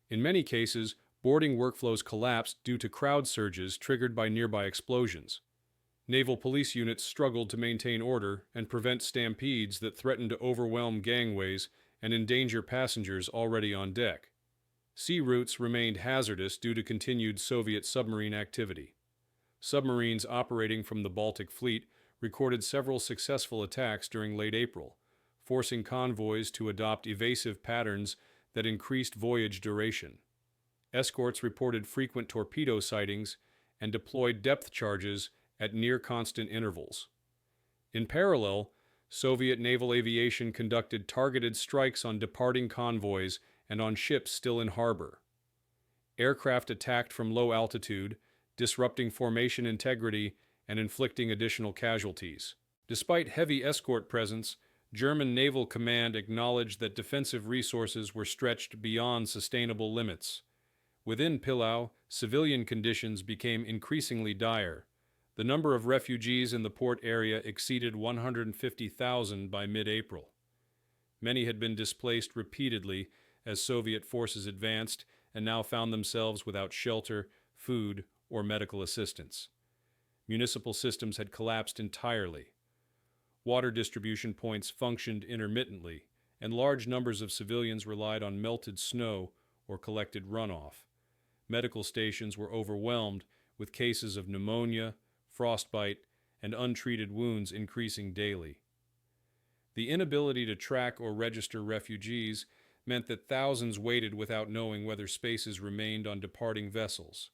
S1: In many cases, boarding workflows collapsed due to crowd surges triggered by nearby explosions. Naval police units struggled to maintain order and prevent stampedes that threatened to overwhelm gangways and endanger passengers already on deck. Sea routes remained hazardous due to continued Soviet submarine activity. Submarines operating from the Baltic Fleet recorded several successful attacks during late April, forcing convoys to adopt evasive patterns that increased voyage duration. Escorts reported frequent torpedo sightings and deployed depth charges at near-constant intervals. In parallel, Soviet naval aviation conducted targeted strikes on departing convoys and on ships still in harbor. Aircraft attacked from low altitude, disrupting formation integrity and inflicting additional casualties. Despite heavy escort presence, German Naval Command acknowledged that defensive resources were stretched beyond sustainable limits. Within Pilau, civilian conditions became increasingly dire. The number of refugees in the port area exceeded 150,000 by mid-April. Many had been displaced repeatedly as Soviet forces advanced and now found themselves without shelter, food, or medical assistance. Municipal systems had collapsed entirely. Water distribution points functioned intermittently, and large numbers of civilians relied on melted snow or collected runoff. Medical stations were overwhelmed, with cases of pneumonia, frostbite, and untreated wounds increasing daily. The inability to track or register refugees meant that thousands waited without knowing whether spaces remained on departing vessels.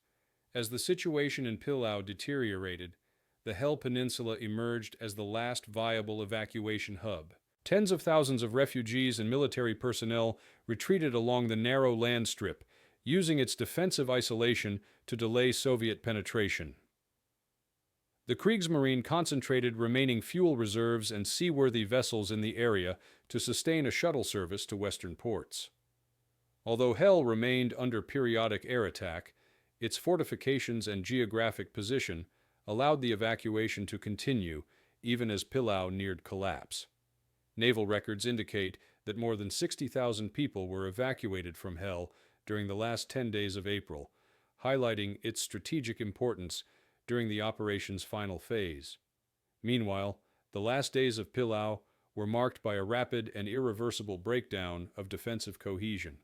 S1: As the situation in Pilau deteriorated, the Hel Peninsula emerged as the last viable evacuation hub. Tens of thousands of refugees and military personnel retreated along the narrow land strip, using its defensive isolation to delay Soviet penetration. The Kriegsmarine concentrated remaining fuel reserves and seaworthy vessels in the area to sustain a shuttle service to western ports. Although Hell remained under periodic air attack, its fortifications and geographic position allowed the evacuation to continue even as Pillau neared collapse. Naval records indicate that more than 60,000 people were evacuated from Hell during the last 10 days of April, highlighting its strategic importance during the operation's final phase. Meanwhile, the last days of Pillau were marked by a rapid and irreversible breakdown of defensive cohesion.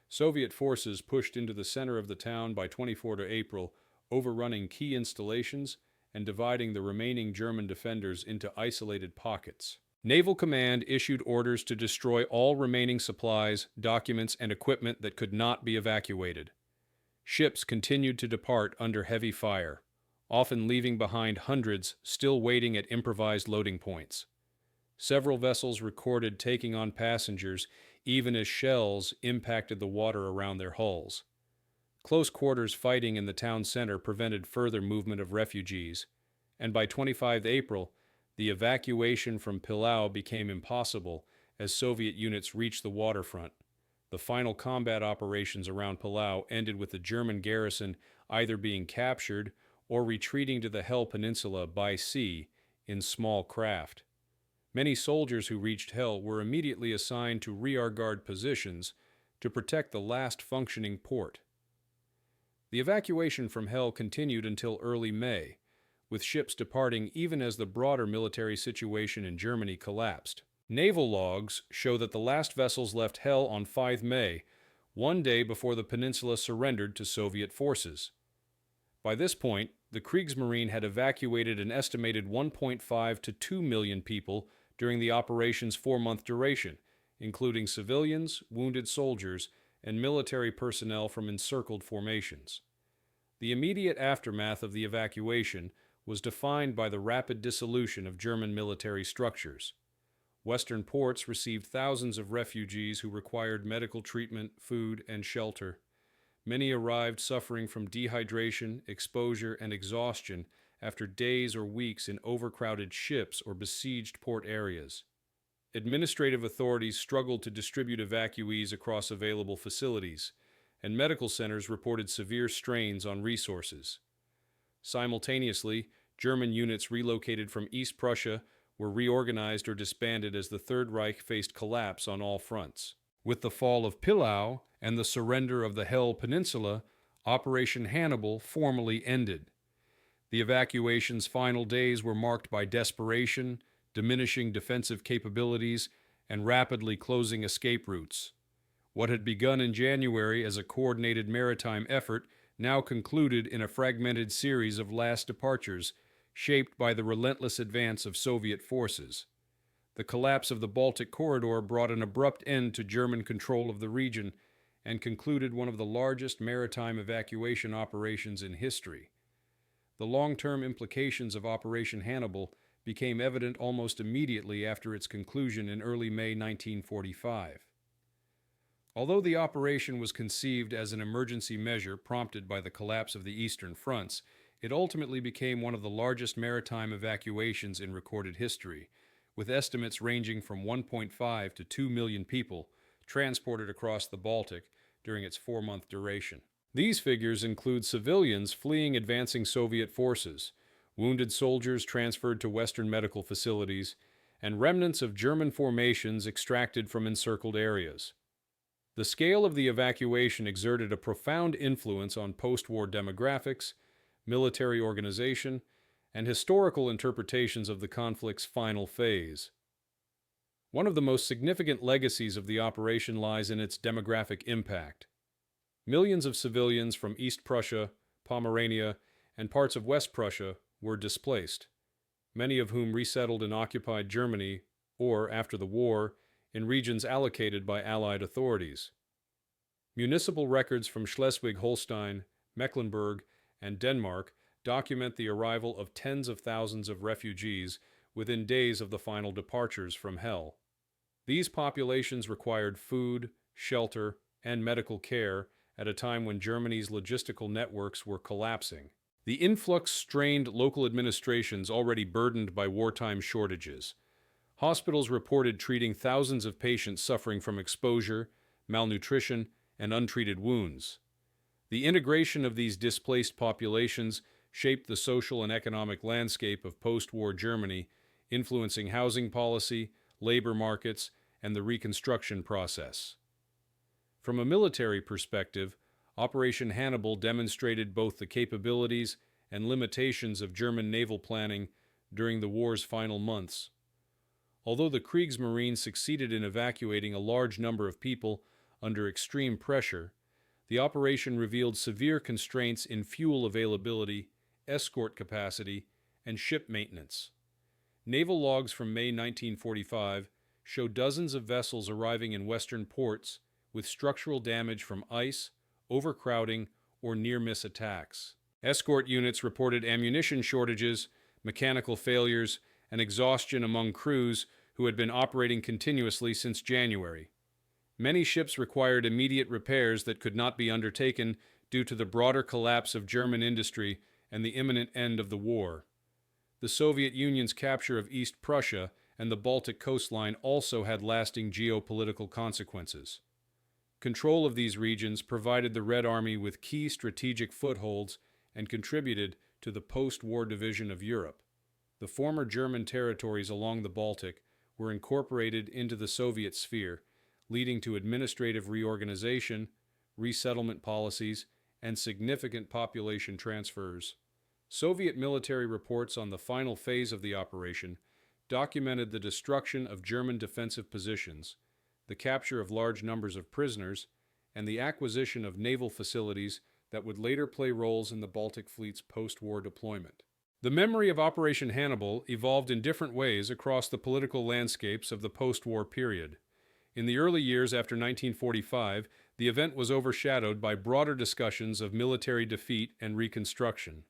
S1: Soviet forces pushed into the center of the town by 24 April, overrunning key installations and dividing the remaining German defenders into isolated pockets. Naval Command issued orders to destroy all remaining supplies, documents, and equipment that could not be evacuated. Ships continued to depart under heavy fire, often leaving behind hundreds still waiting at improvised loading points. Several vessels recorded taking on passengers even as shells impacted the water around their hulls. Close quarters fighting in the town center prevented further movement of refugees, and by 25 April, the evacuation from Pillau became impossible as Soviet units reached the waterfront. The final combat operations around Pillau ended with the German garrison either being captured or retreating to the Hel Peninsula by sea in small craft. Many soldiers who reached Hel were immediately assigned to rearguard positions to protect the last functioning port. The evacuation from Hel continued until early May, with ships departing even as the broader military situation in Germany collapsed. Naval logs show that the last vessels left Hel on 5 May, one day before the peninsula surrendered to Soviet forces. By this point, the Kriegsmarine had evacuated an estimated 1.5 to 2 million people during the operation's 4-month duration, including civilians, wounded soldiers, and military personnel from encircled formations. The immediate aftermath of the evacuation was defined by the rapid dissolution of German military structures. Western ports received thousands of refugees who required medical treatment, food, and shelter. Many arrived suffering from dehydration, exposure, and exhaustion after days or weeks in overcrowded ships or besieged port areas. Administrative authorities struggled to distribute evacuees across available facilities, and medical centers reported severe strains on resources. Simultaneously, German units relocated from East Prussia were reorganized or disbanded as the Third Reich faced collapse on all fronts. With the fall of Pillau and the surrender of the Hel Peninsula, Operation Hannibal formally ended. The evacuation's final days were marked by desperation, diminishing defensive capabilities, and rapidly closing escape routes. What had begun in January as a coordinated maritime effort now concluded in a fragmented series of last departures, shaped by the relentless advance of Soviet forces. The collapse of the Baltic corridor brought an abrupt end to German control of the region and concluded one of the largest maritime evacuation operations in history. The long-term implications of Operation Hannibal became evident almost immediately after its conclusion in early May 1945. Although the operation was conceived as an emergency measure prompted by the collapse of the Eastern fronts, it ultimately became one of the largest maritime evacuations in recorded history, with estimates ranging from 1.5 to 2 million people transported across the Baltic during its 4-month duration. These figures include civilians fleeing advancing Soviet forces, wounded soldiers transferred to Western medical facilities, and remnants of German formations extracted from encircled areas. The scale of the evacuation exerted a profound influence on post-war demographics, military organization, and historical interpretations of the conflict's final phase. One of the most significant legacies of the operation lies in its demographic impact. Millions of civilians from East Prussia, Pomerania, and parts of West Prussia were displaced, many of whom resettled in occupied Germany or, after the war, in regions allocated by Allied authorities. Municipal records from Schleswig-Holstein, Mecklenburg, and Denmark document the arrival of tens of thousands of refugees within days of the final departures from Hel. These populations required food, shelter, and medical care at a time when Germany's logistical networks were collapsing. The influx strained local administrations already burdened by wartime shortages. Hospitals reported treating thousands of patients suffering from exposure, malnutrition, and untreated wounds. The integration of these displaced populations shaped the social and economic landscape of post-war Germany, influencing housing policy, labor markets, and the reconstruction process. From a military perspective, Operation Hannibal demonstrated both the capabilities and limitations of German naval planning during the war's final months. Although the Kriegsmarine succeeded in evacuating a large number of people under extreme pressure, the operation revealed severe constraints in fuel availability, escort capacity, and ship maintenance. Naval logs from May 1945 show dozens of vessels arriving in western ports with structural damage from ice, overcrowding, or near-miss attacks. Escort units reported ammunition shortages, mechanical failures, and exhaustion among crews who had been operating continuously since January. Many ships required immediate repairs that could not be undertaken due to the broader collapse of German industry and the imminent end of the war. The Soviet Union's capture of East Prussia and the Baltic coastline also had lasting geopolitical consequences. Control of these regions provided the Red Army with key strategic footholds and contributed to the post-war division of Europe. The former German territories along the Baltic were incorporated into the Soviet sphere, leading to administrative reorganization, resettlement policies, and significant population transfers. Soviet military reports on the final phase of the operation documented the destruction of German defensive positions, the capture of large numbers of prisoners, and the acquisition of naval facilities that would later play roles in the Baltic Fleet's post-war deployment. The memory of Operation Hannibal evolved in different ways across the political landscapes of the post-war period. In the early years after 1945, the event was overshadowed by broader discussions of military defeat and reconstruction.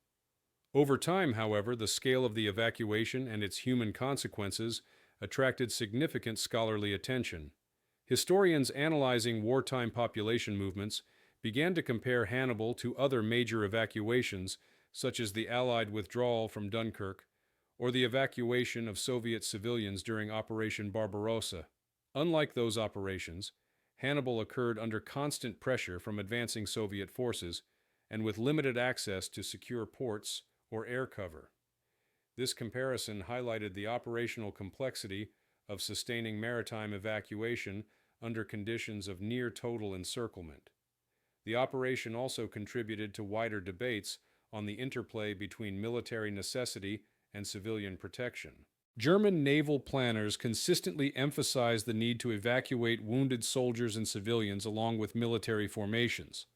S1: Over time, however, the scale of the evacuation and its human consequences attracted significant scholarly attention. Historians analyzing wartime population movements began to compare Hannibal to other major evacuations, such as the Allied withdrawal from Dunkirk or the evacuation of Soviet civilians during Operation Barbarossa. Unlike those operations, Hannibal occurred under constant pressure from advancing Soviet forces and with limited access to secure ports or air cover. This comparison highlighted the operational complexity of sustaining maritime evacuation under conditions of near-total encirclement. The operation also contributed to wider debates on the interplay between military necessity and civilian protection. German naval planners consistently emphasized the need to evacuate wounded soldiers and civilians along with military formations.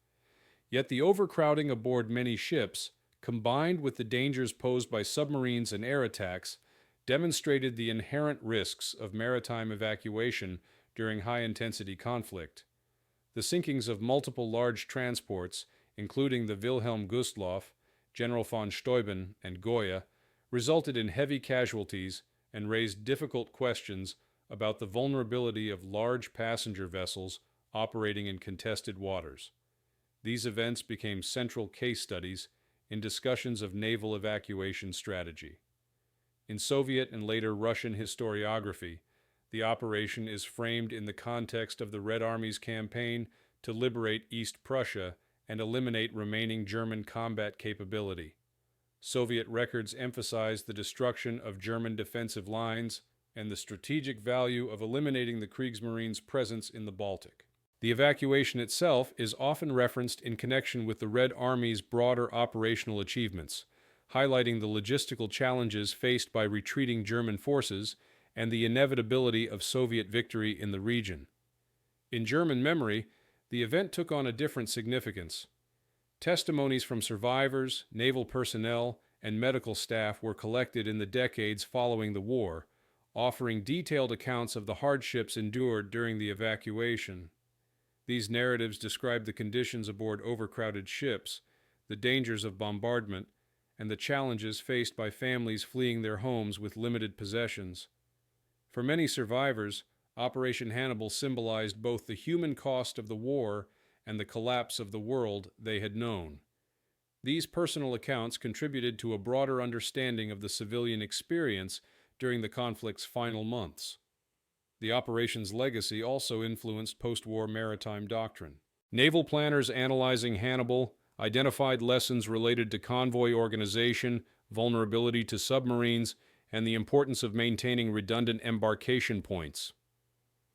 S1: Yet the overcrowding aboard many ships, combined with the dangers posed by submarines and air attacks, demonstrated the inherent risks of maritime evacuation during high-intensity conflict. The sinkings of multiple large transports, including the Wilhelm Gustloff, General von Steuben, and Goya, resulted in heavy casualties and raised difficult questions about the vulnerability of large passenger vessels operating in contested waters. These events became central case studies in discussions of naval evacuation strategy. In Soviet and later Russian historiography, the operation is framed in the context of the Red Army's campaign to liberate East Prussia and eliminate remaining German combat capability. Soviet records emphasize the destruction of German defensive lines and the strategic value of eliminating the Kriegsmarine's presence in the Baltic. The evacuation itself is often referenced in connection with the Red Army's broader operational achievements, highlighting the logistical challenges faced by retreating German forces and the inevitability of Soviet victory in the region. In German memory, the event took on a different significance. Testimonies from survivors, naval personnel, and medical staff were collected in the decades following the war, offering detailed accounts of the hardships endured during the evacuation. These narratives describe the conditions aboard overcrowded ships, the dangers of bombardment, and the challenges faced by families fleeing their homes with limited possessions. For many survivors, Operation Hannibal symbolized both the human cost of the war and the collapse of the world they had known. These personal accounts contributed to a broader understanding of the civilian experience during the conflict's final months. The operation's legacy also influenced post-war maritime doctrine. Naval planners analyzing Hannibal identified lessons related to convoy organization, vulnerability to submarines, and the importance of maintaining redundant embarkation points.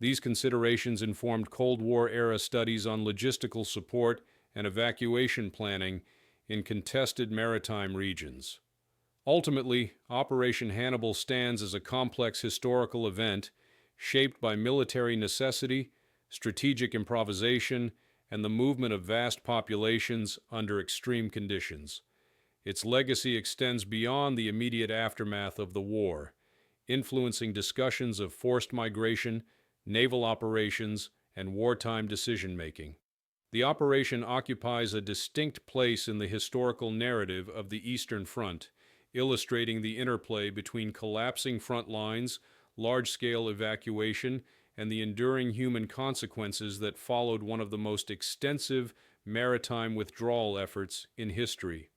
S1: These considerations informed Cold War-era studies on logistical support and evacuation planning in contested maritime regions. Ultimately, Operation Hannibal stands as a complex historical event shaped by military necessity, strategic improvisation, and the movement of vast populations under extreme conditions. Its legacy extends beyond the immediate aftermath of the war, influencing discussions of forced migration, naval operations, and wartime decision-making. The operation occupies a distinct place in the historical narrative of the Eastern Front, illustrating the interplay between collapsing front lines, large-scale evacuation, and the enduring human consequences that followed one of the most extensive maritime withdrawal efforts in history.